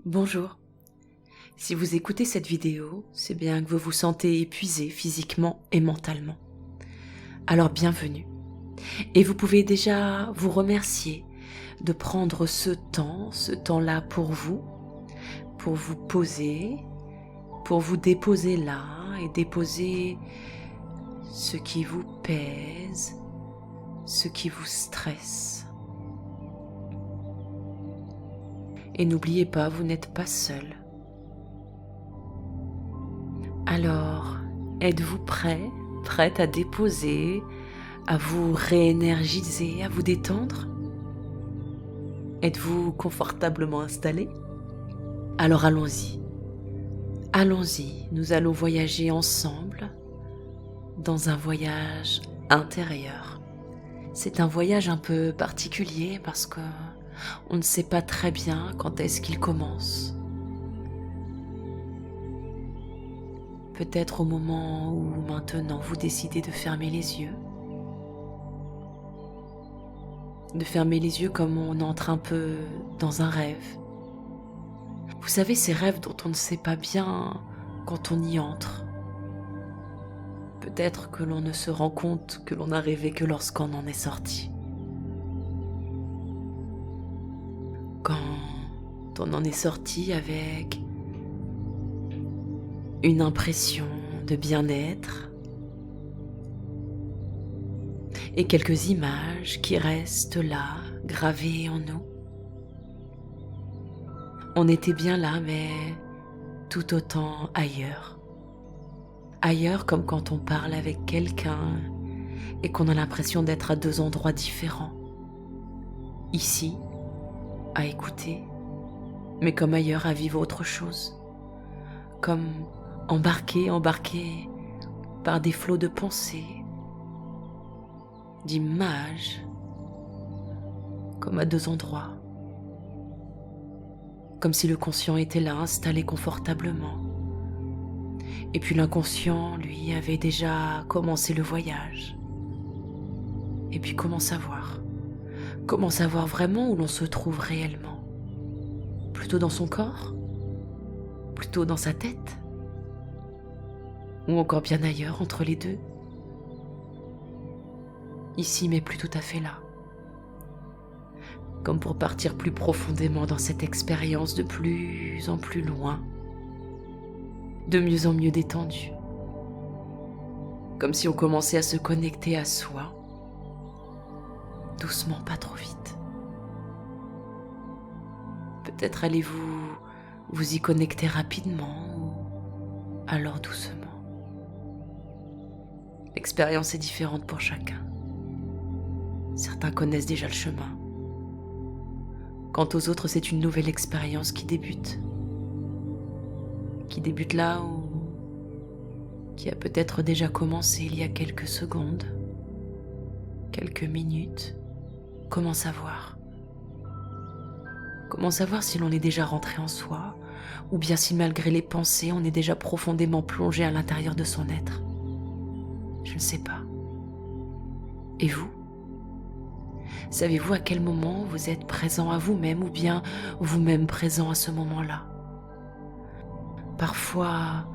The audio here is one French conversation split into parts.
Bonjour. Si vous écoutez cette vidéo, c'est bien que vous vous sentez épuisé physiquement et mentalement. Alors bienvenue. Et vous pouvez déjà vous remercier de prendre ce temps-là pour vous poser, pour vous déposer là et déposer ce qui vous pèse, ce qui vous stresse. Et n'oubliez pas, vous n'êtes pas seul. Alors, êtes-vous prête à déposer, à vous réénergiser, à vous détendre? Êtes-vous confortablement installé? Alors allons-y. Allons-y, nous allons voyager ensemble dans un voyage intérieur. C'est un voyage un peu particulier parce que on ne sait pas très bien quand est-ce qu'il commence. Peut-être au moment où maintenant vous décidez de fermer les yeux. De fermer les yeux comme on entre un peu dans un rêve. Vous savez, ces rêves dont on ne sait pas bien quand on y entre. Peut-être que l'on ne se rend compte que l'on a rêvé que lorsqu'on en est sorti. Quand on en est sorti avec une impression de bien-être et quelques images qui restent là, gravées en nous. On était bien là, mais tout autant ailleurs. Ailleurs comme quand on parle avec quelqu'un et qu'on a l'impression d'être à deux endroits différents. Ici, à écouter, mais comme ailleurs à vivre autre chose. Comme embarqué par des flots de pensées, d'images, comme à deux endroits. Comme si le conscient était là, installé confortablement. Et puis l'inconscient, lui, avait déjà commencé le voyage. Et puis comment savoir? Comment savoir vraiment où l'on se trouve réellement? Plutôt dans son corps? Plutôt dans sa tête? Ou encore bien ailleurs, entre les deux? Ici, mais plus tout à fait là. Comme pour partir plus profondément dans cette expérience de plus en plus loin, de mieux en mieux détendu. Comme si on commençait à se connecter à soi, doucement, pas trop vite. Peut-être allez-vous vous y connecter rapidement ou alors doucement. L'expérience est différente pour chacun. Certains connaissent déjà le chemin. Quant aux autres, c'est une nouvelle expérience qui débute. Qui débute là où... qui a peut-être déjà commencé il y a quelques secondes, quelques minutes. Comment savoir? Comment savoir si l'on est déjà rentré en soi, ou bien si malgré les pensées, on est déjà profondément plongé à l'intérieur de son être? Je ne sais pas. Et vous? Savez-vous à quel moment vous êtes présent à vous-même ou bien vous-même présent à ce moment-là? Parfois,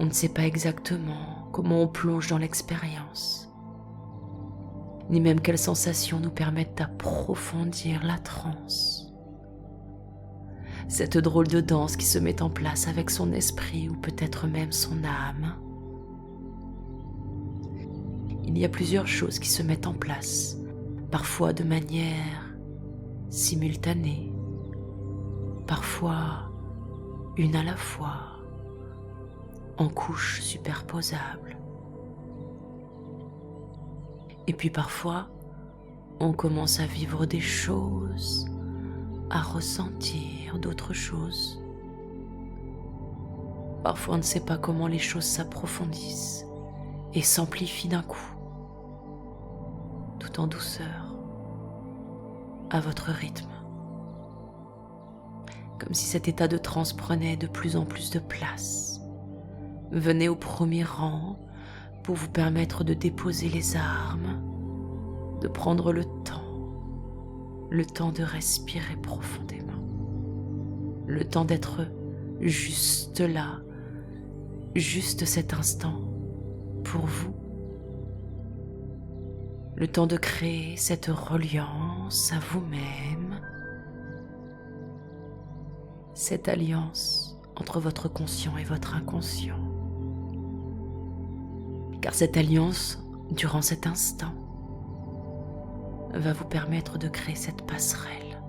on ne sait pas exactement comment on plonge dans l'expérience, ni même quelles sensations nous permettent d'approfondir la transe. Cette drôle de danse qui se met en place avec son esprit ou peut-être même son âme. Il y a plusieurs choses qui se mettent en place, parfois de manière simultanée, parfois une à la fois, en couches superposables. Et puis parfois, on commence à vivre des choses, à ressentir d'autres choses. Parfois, on ne sait pas comment les choses s'approfondissent et s'amplifient d'un coup, tout en douceur, à votre rythme. Comme si cet état de transe prenait de plus en plus de place. Venez au premier rang pour vous permettre de déposer les armes, de prendre le temps de respirer profondément, le temps d'être juste là, juste cet instant pour vous. Le temps de créer cette reliance à vous-même, cette alliance entre votre conscient et votre inconscient. Car cette alliance, durant cet instant, va vous permettre de créer cette passerelle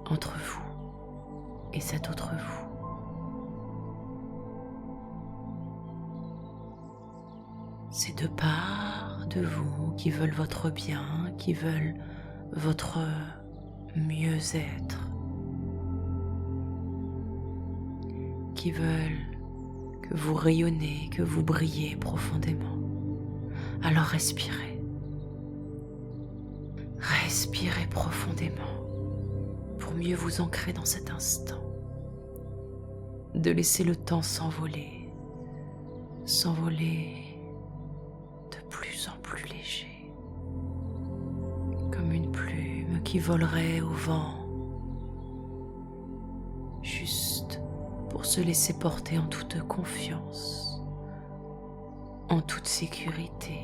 entre vous et cet autre vous. Ces deux parts de vous qui veulent votre bien, qui veulent votre mieux-être, qui veulent que vous rayonnez, que vous brillez profondément. Alors respirez. Respirez profondément pour mieux vous ancrer dans cet instant. De laisser le temps s'envoler, s'envoler de plus en plus léger, comme une plume qui volerait au vent, juste pour se laisser porter en toute confiance, en toute sécurité,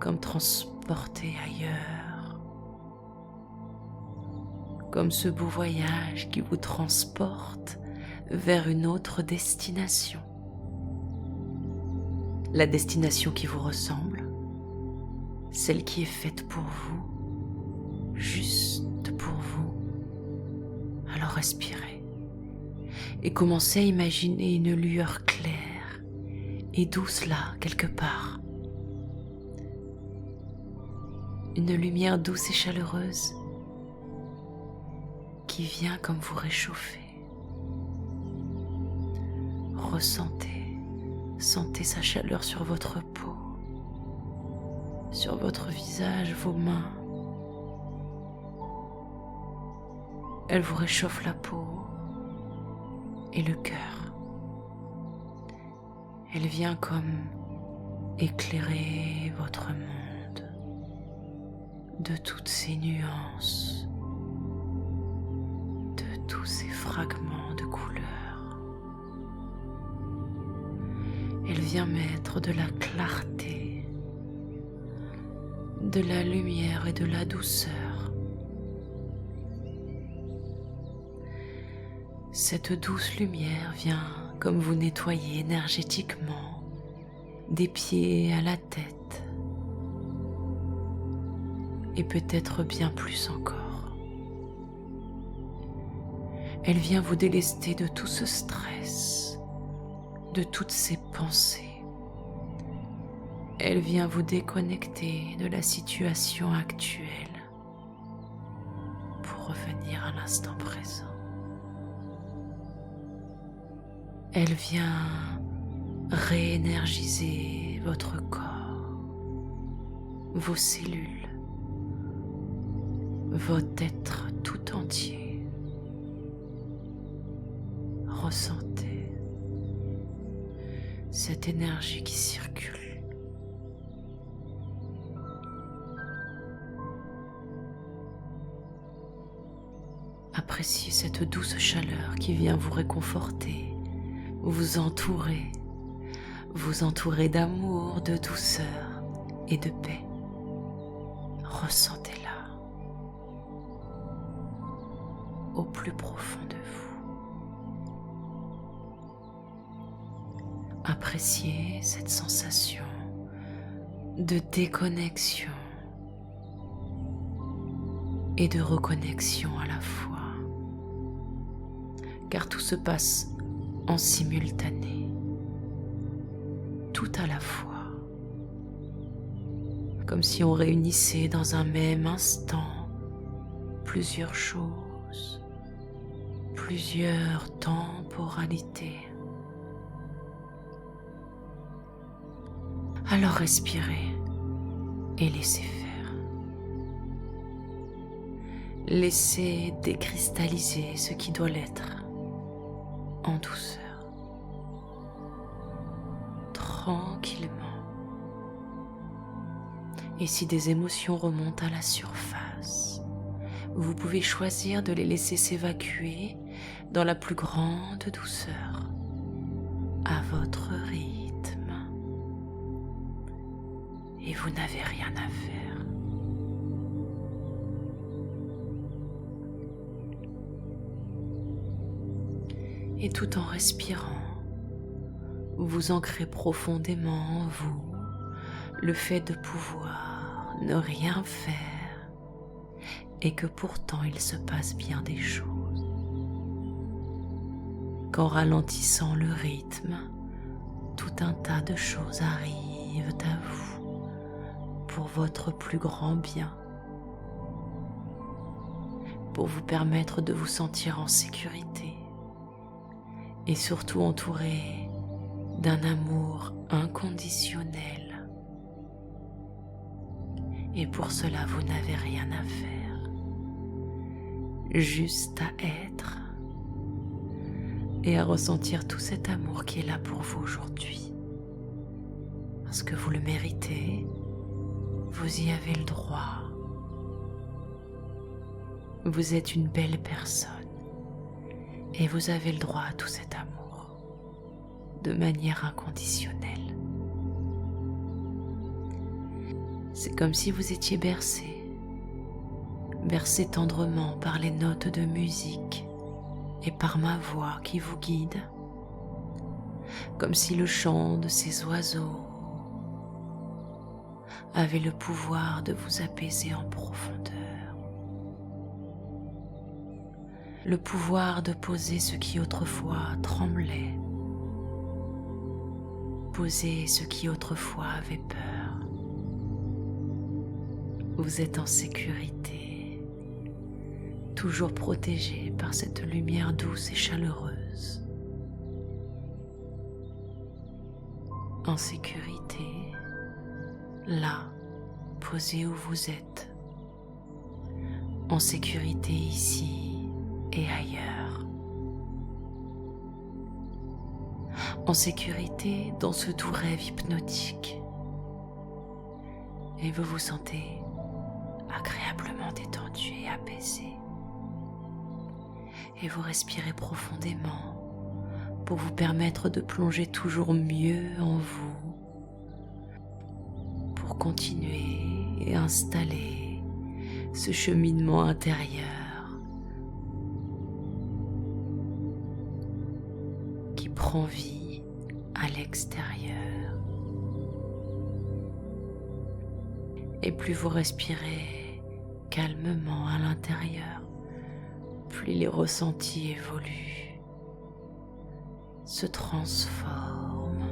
comme transporté ailleurs, comme ce beau voyage qui vous transporte vers une autre destination. La destination qui vous ressemble, celle qui est faite pour vous, juste pour vous. Alors respirez et commencez à imaginer une lueur claire et douce là, quelque part. Une lumière douce et chaleureuse qui vient comme vous réchauffer. Sentez sa chaleur sur votre peau, sur votre visage, vos mains. Elle vous réchauffe la peau et le cœur. Elle vient comme éclairer votre monde de toutes ces nuances, de tous ces fragments de couleurs. Elle vient mettre de la clarté, de la lumière et de la douceur. Cette douce lumière vient comme vous nettoyer énergétiquement des pieds à la tête et peut-être bien plus encore. Elle vient vous délester de tout ce stress, de toutes ces pensées. Elle vient vous déconnecter de la situation actuelle pour revenir à l'instant présent. Elle vient réénergiser votre corps, vos cellules, votre être tout entier. Ressentez cette énergie qui circule. Appréciez cette douce chaleur qui vient vous réconforter, vous entourer d'amour, de douceur et de paix. Ressentez-la au plus profond de vous. Appréciez cette sensation de déconnexion et de reconnexion à la fois, car tout se passe en simultané, tout à la fois, comme si on réunissait dans un même instant plusieurs choses, plusieurs temporalités. Alors respirez et laissez faire. Laissez décristalliser ce qui doit l'être en douceur, tranquillement. Et si des émotions remontent à la surface, vous pouvez choisir de les laisser s'évacuer dans la plus grande douceur, à votre rythme. Et vous n'avez rien à faire. Et tout en respirant, vous ancrez profondément en vous le fait de pouvoir ne rien faire et que pourtant il se passe bien des choses. Qu'en ralentissant le rythme, tout un tas de choses arrivent à vous pour votre plus grand bien, pour vous permettre de vous sentir en sécurité et surtout entouré d'un amour inconditionnel. Et pour cela, vous n'avez rien à faire, juste à être et à ressentir tout cet amour qui est là pour vous aujourd'hui. Parce que vous le méritez, vous y avez le droit. Vous êtes une belle personne et vous avez le droit à tout cet amour de manière inconditionnelle. C'est comme si vous étiez bercé tendrement par les notes de musique et par ma voix qui vous guide, comme si le chant de ces oiseaux avait le pouvoir de vous apaiser en profondeur, le pouvoir de poser ce qui autrefois tremblait, poser ce qui autrefois avait peur. Vous êtes en sécurité, toujours protégé par cette lumière douce et chaleureuse. En sécurité, là, posé où vous êtes. En sécurité ici et ailleurs. En sécurité dans ce doux rêve hypnotique. Et vous vous sentez agréablement détendu et apaisé. Et vous respirez profondément pour vous permettre de plonger toujours mieux en vous, pour continuer et installer ce cheminement intérieur qui prend vie à l'extérieur. Et plus vous respirez calmement à l'intérieur, plus les ressentis évoluent, se transforment,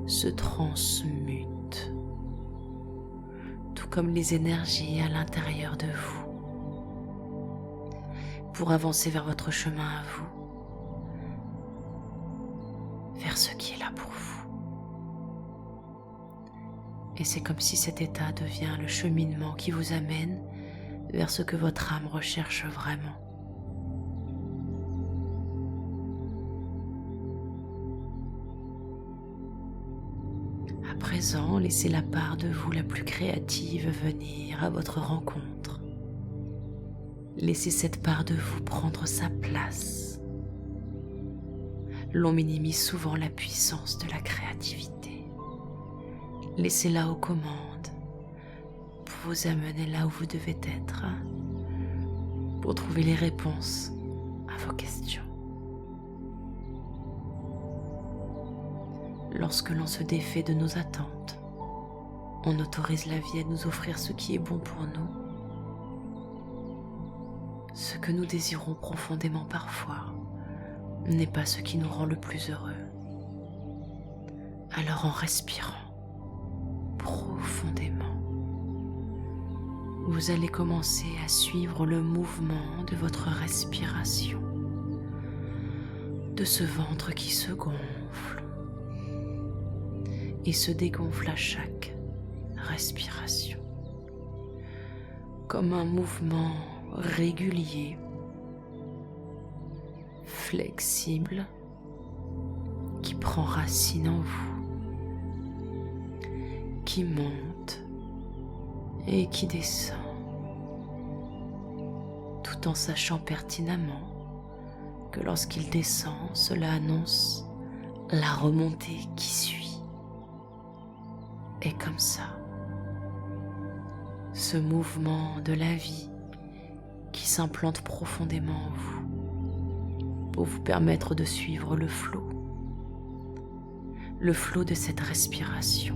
se transmutent, tout comme les énergies à l'intérieur de vous, pour avancer vers votre chemin à vous, vers ce qui est là pour vous. Et c'est comme si cet état devient le cheminement qui vous amène vers ce que votre âme recherche vraiment. À présent, laissez la part de vous la plus créative venir à votre rencontre. Laissez cette part de vous prendre sa place. L'on minimise souvent la puissance de la créativité. Laissez-la aux commandes pour vous amener là où vous devez être, pour trouver les réponses à vos questions. Lorsque l'on se défait de nos attentes, on autorise la vie à nous offrir ce qui est bon pour nous, ce que nous désirons profondément parfois n'est pas ce qui nous rend le plus heureux. Alors en respirant profondément, vous allez commencer à suivre le mouvement de votre respiration, de ce ventre qui se gonfle et se dégonfle à chaque respiration, comme un mouvement régulier, flexible, qui prend racine en vous, qui monte et qui descend. tout en sachant pertinemment que lorsqu'il descend, cela annonce la remontée qui suit. Et comme ça, ce mouvement de la vie qui s'implante profondément en vous pour vous permettre de suivre le flot de cette respiration,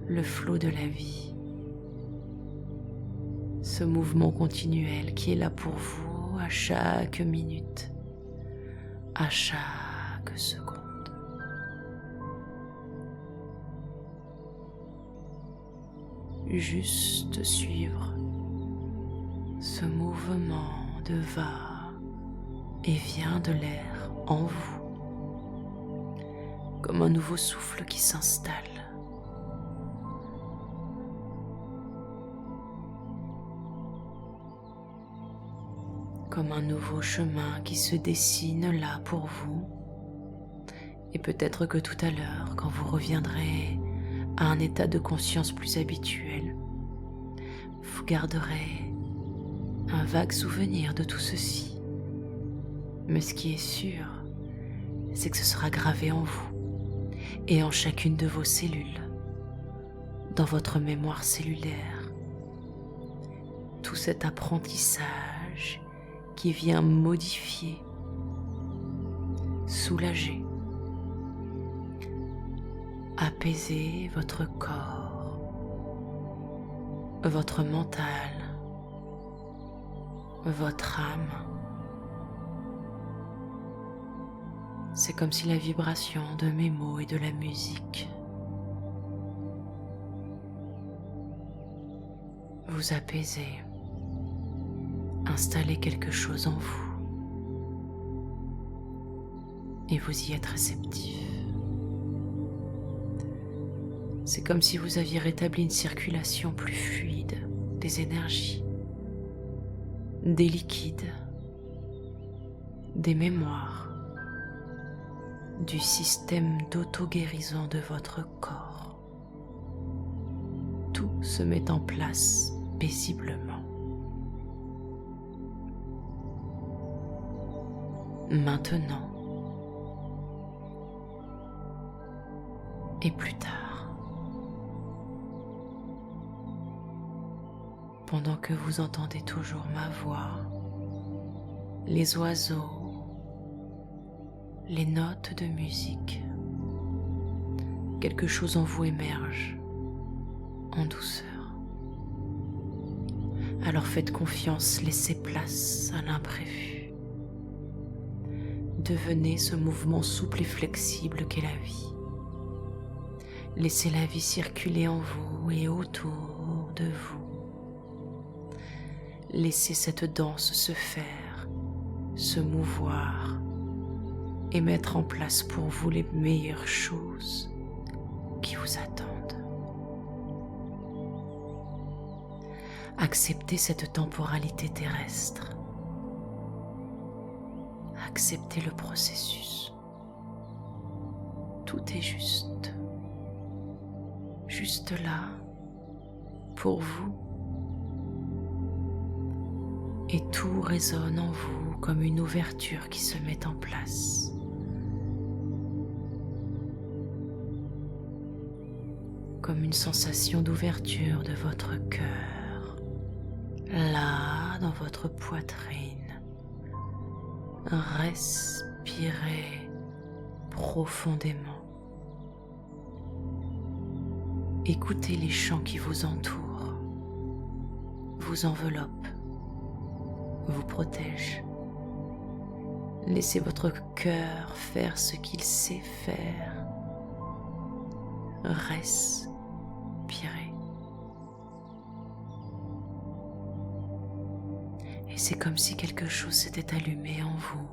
le flot de la vie, ce mouvement continuel qui est là pour vous à chaque minute, à chaque seconde. Juste suivre ce mouvement de va et vient de l'air en vous, comme un nouveau souffle qui s'installe. Comme un nouveau chemin qui se dessine là pour vous. Et peut-être que tout à l'heure, quand vous reviendrez à un état de conscience plus habituel, vous garderez un vague souvenir de tout ceci. Mais ce qui est sûr, c'est que ce sera gravé en vous et en chacune de vos cellules, dans votre mémoire cellulaire. Tout cet apprentissage qui vient modifier, soulager, apaiser votre corps, votre mental, votre âme. C'est comme si la vibration de mes mots et de la musique vous apaisait, installait quelque chose en vous et vous y êtes réceptif. C'est comme si vous aviez rétabli une circulation plus fluide des énergies, des liquides, des mémoires, du système d'auto-guérison de votre corps. Tout se met en place paisiblement. Maintenant et plus tard, pendant que vous entendez toujours ma voix, les oiseaux, les notes de musique, quelque chose en vous émerge en douceur. Alors faites confiance, laissez place à l'imprévu. Devenez ce mouvement souple et flexible qu'est la vie. Laissez la vie circuler en vous et autour de vous. Laissez cette danse se faire, se mouvoir et mettre en place pour vous les meilleures choses qui vous attendent. Acceptez cette temporalité terrestre. Acceptez le processus. Tout est juste là pour vous. Et tout résonne en vous comme une ouverture qui se met en place. Comme une sensation d'ouverture de votre cœur, là dans votre poitrine. Respirez profondément. Écoutez les chants qui vous entourent, vous enveloppent, vous protègent. Laissez votre cœur faire ce qu'il sait faire. Respirez. Et c'est comme si quelque chose s'était allumé en vous.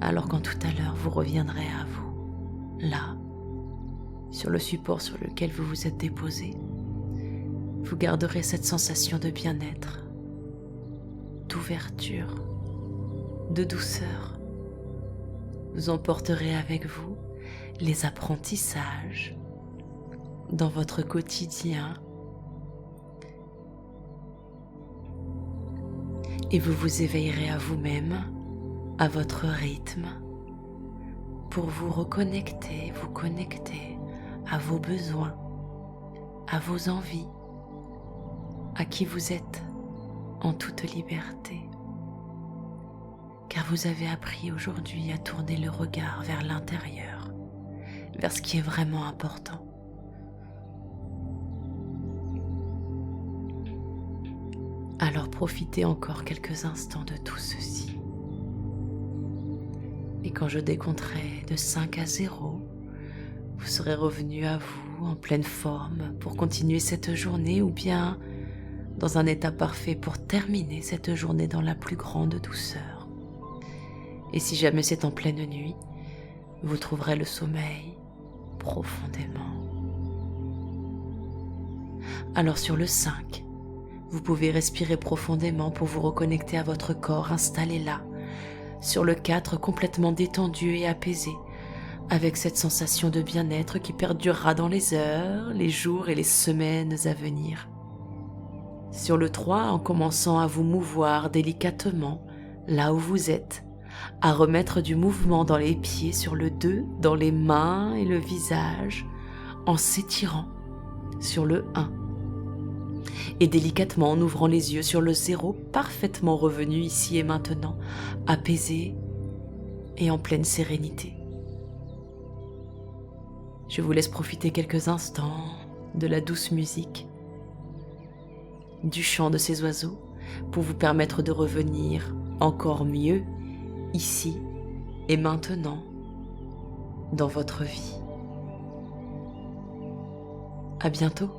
Alors quand tout à l'heure vous reviendrez à vous, là, sur le support sur lequel vous vous êtes déposé, vous garderez cette sensation de bien-être, d'ouverture, de douceur. Vous emporterez avec vous les apprentissages dans votre quotidien Et vous vous éveillerez à vous-même, à votre rythme, pour vous reconnecter, vous connecter à vos besoins, à vos envies, à qui vous êtes en toute liberté. Car vous avez appris aujourd'hui à tourner le regard vers l'intérieur, vers ce qui est vraiment important. Alors profitez encore quelques instants de tout ceci. Et quand je décompterai de 5 à 0, vous serez revenu à vous en pleine forme pour continuer cette journée ou bien dans un état parfait pour terminer cette journée dans la plus grande douceur. Et si jamais c'est en pleine nuit, vous trouverez le sommeil profondément. Alors sur le 5, vous pouvez respirer profondément pour vous reconnecter à votre corps installé là. Sur le 4, complètement détendu et apaisé, avec cette sensation de bien-être qui perdurera dans les heures, les jours et les semaines à venir. Sur le 3, en commençant à vous mouvoir délicatement là où vous êtes, à remettre du mouvement dans les pieds. Sur le 2, dans les mains et le visage, en s'étirant. Sur le 1, et délicatement en ouvrant les yeux. Sur le 0, parfaitement revenu ici et maintenant, apaisé et en pleine sérénité. Je vous laisse profiter quelques instants de la douce musique, du chant de ces oiseaux, pour vous permettre de revenir encore mieux ici et maintenant dans votre vie. À bientôt.